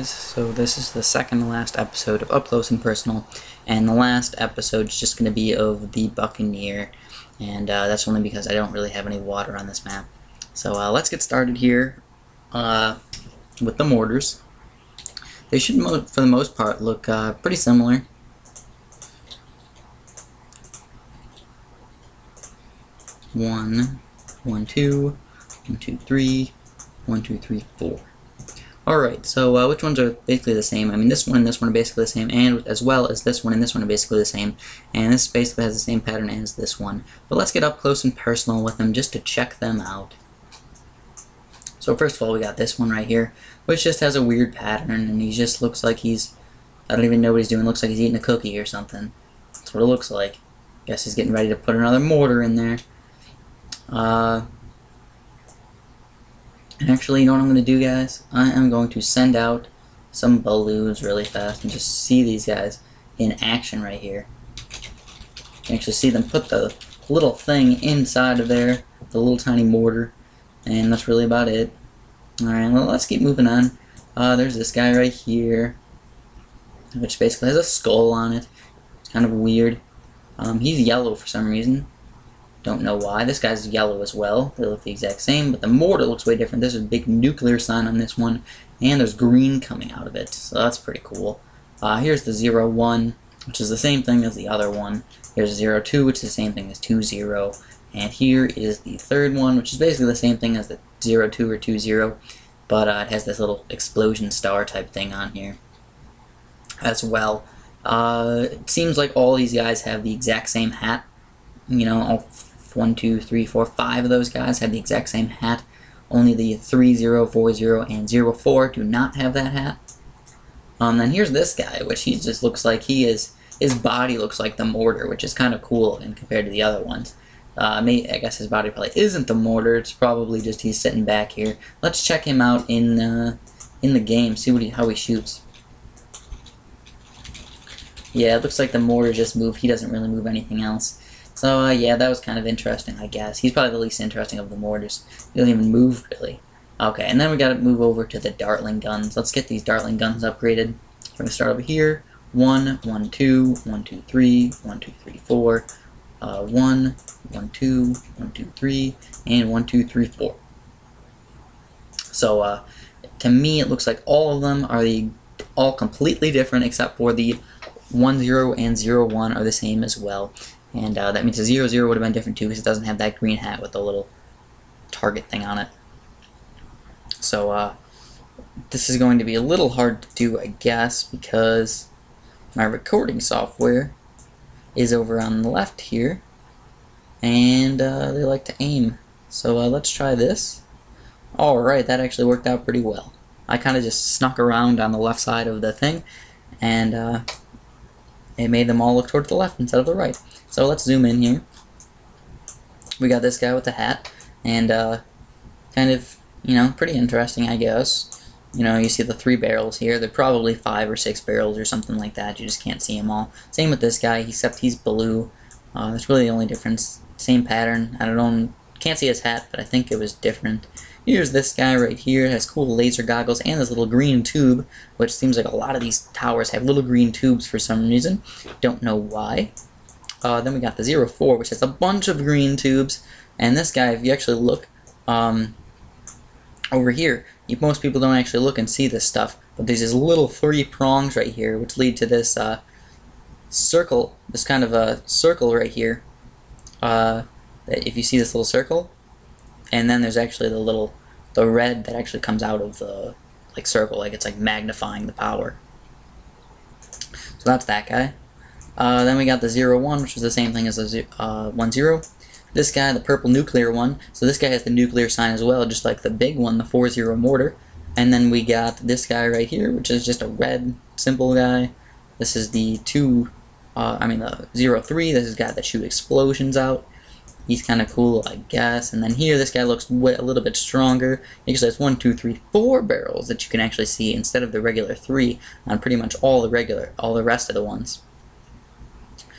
guys, so this is the second to last episode of Up Close and Personal, and the last episode is just going to be of the Buccaneer, and that's only because I don't really have any water on this map. So let's get started here with the mortars. They should, for the most part, look pretty similar. One, 2, 1, 2, 3, 1, 2, 3, 4. Alright, so which ones are basically the same? I mean, this one and this one are basically the same, and as well as this one and this one are basically the same. And this basically has the same pattern as this one. But let's get up close and personal with them just to check them out. So first of all, we got this one right here, which just has a weird pattern, and he just looks like he's, I don't even know what he's doing, looks like he's eating a cookie or something. That's what it looks like. Guess he's getting ready to put another mortar in there. And actually, you know what I'm going to do, guys? I am going to send out some balloons really fast and just see these guys in action right here. You can actually see them put the little thing inside of there, the little tiny mortar, and that's really about it. Alright, well, let's keep moving on. There's this guy right here, which basically has a skull on it. It's kind of weird. He's yellow for some reason. Don't know why. This guy's yellow as well. They look the exact same, but the mortar looks way different. There's a big nuclear sign on this one, and there's green coming out of it, so that's pretty cool. Here's the 0-1, which is the same thing as the other one. Here's 0-2, which is the same thing as 2-0. And here is the third one, which is basically the same thing as the 0-2 or 2-0, but it has this little explosion star type thing on here as well. It seems like all these guys have the exact same hat. You know, all 1, 2, 3, 4, 5 of those guys have the exact same hat. Only the 3-0, 4-0, and 0-4 do not have that hat. Then here's this guy, which he just looks like his body looks like the mortar, which is kind of cool and compared to the other ones. I guess his body probably isn't the mortar. It's probably just he's sitting back here. Let's check him out in the game. See how he shoots. Yeah, it looks like the mortar just moved. He doesn't really move anything else. So, yeah, that was kind of interesting, I guess. He's probably the least interesting of the mortars. He doesn't even move, really. Okay, and then we gotta move over to the Dartling guns. Let's get these Dartling guns upgraded. We're gonna start over here. 1, 1, 2, 1, 2, 3, 1, 2, 3, 4. 1, 1, 2, 1, 2, 3, and 1, 2, 3, 4. So, to me, it looks like all of them are all completely different, except for the 1-0 and 0-1 are the same as well. And that means the 0-0 would have been different too, because it doesn't have that green hat with the little target thing on it. So this is going to be a little hard to do, I guess, because my recording software is over on the left here, and they like to aim. So let's try this. Alright, that actually worked out pretty well. I kind of just snuck around on the left side of the thing, and it made them all look towards the left instead of the right. So let's zoom in here. We got this guy with the hat, and kind of, you know, pretty interesting, I guess. You know, you see the 3 barrels here. They're probably 5 or 6 barrels or something like that. You just can't see them all. Same with this guy, except he's blue. That's really the only difference. Same pattern. I don't know, can't see his hat, but I think it was different. Here's this guy right here. It has cool laser goggles and this little green tube, which seems like a lot of these towers have little green tubes for some reason. Don't know why. Then we got the 0-4, which has a bunch of green tubes. And this guy, if you actually look over here, most people don't actually look and see this stuff. But there's these little 3 prongs right here, which lead to this circle, this kind of a circle right here. If you see this little circle, and then there's actually the red that actually comes out of the circle, like it's like magnifying the power. So that's that guy. Then we got the 0-1, which is the same thing as the 1-0. This guy, the purple nuclear one, so this guy has the nuclear sign as well, just like the big one, the 4-0 mortar. And then we got this guy right here, which is just a red, simple guy. This is the the 0-3, this is the guy that shoots explosions out. He's kind of cool, I guess. And then here, this guy looks a little bit stronger. He actually has 1, 2, 3, 4 barrels that you can actually see instead of the regular 3 on pretty much all the rest of the ones.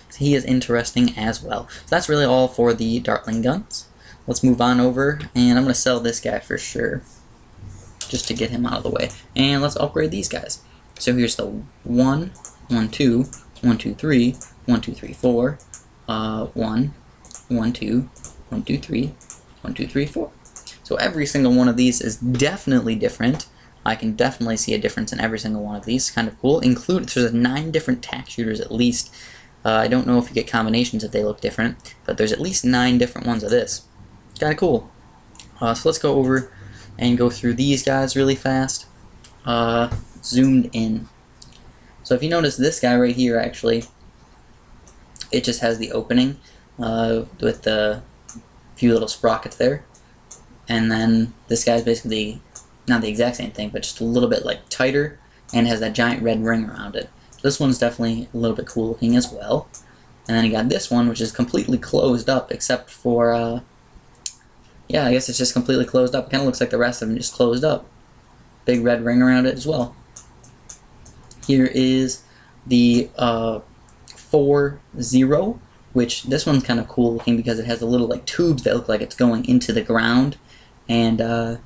So he is interesting as well. So that's really all for the Dartling guns. Let's move on over, and I'm going to sell this guy for sure. just to get him out of the way. And let's upgrade these guys. So here's the 1, 1, 2, 1, 2, 3, 1, 2, 3, 4, 1, 1, 2, 1, 2, 3, 1, 2, 3, 4. So every single one of these is definitely different. I can definitely see a difference in every single one of these. Kind of cool. There's 9 different tack shooters at least. I don't know if you get combinations if they look different, but there's at least 9 different ones of this. Kind of cool. So let's go over and go through these guys really fast. Zoomed in. So if you notice this guy right here, actually, it just has the opening with the few little sprockets there. And then this guy's basically not the exact same thing, but just a little bit like tighter, and has that giant red ring around it. So this one's definitely a little bit cool looking as well. And then you got this one, which is completely closed up, except for, yeah, I guess it's just completely closed up. It kind of looks like the rest of them just closed up. Big red ring around it as well. Here is the 4-0, which this one's kind of cool looking because it has the little like tubes that look like it's going into the ground, and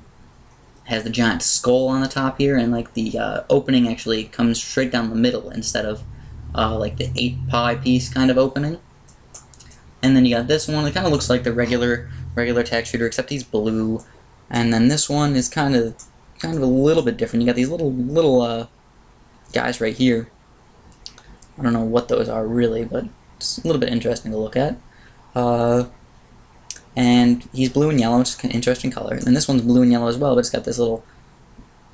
has the giant skull on the top here, and like the opening actually comes straight down the middle instead of like the 8-pie piece kind of opening. And then you got this one. It kind of looks like the regular tack shooter, except he's blue. And then this one is kind of a little bit different. You got these little guys right here. I don't know what those are really, but it's a little bit interesting to look at. And he's blue and yellow, which is an interesting color. And then this one's blue and yellow as well, but it's got this little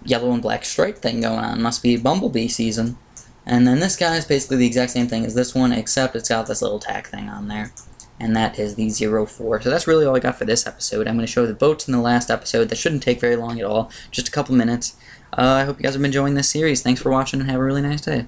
yellow and black stripe thing going on. Must be Bumblebee season. And then this guy is basically the exact same thing as this one, except it's got this little tack thing on there. And that is the 0-4. So that's really all I got for this episode. I'm going to show the boats in the last episode. That shouldn't take very long at all. Just a couple minutes. I hope you guys have been enjoying this series. Thanks for watching, and have a really nice day.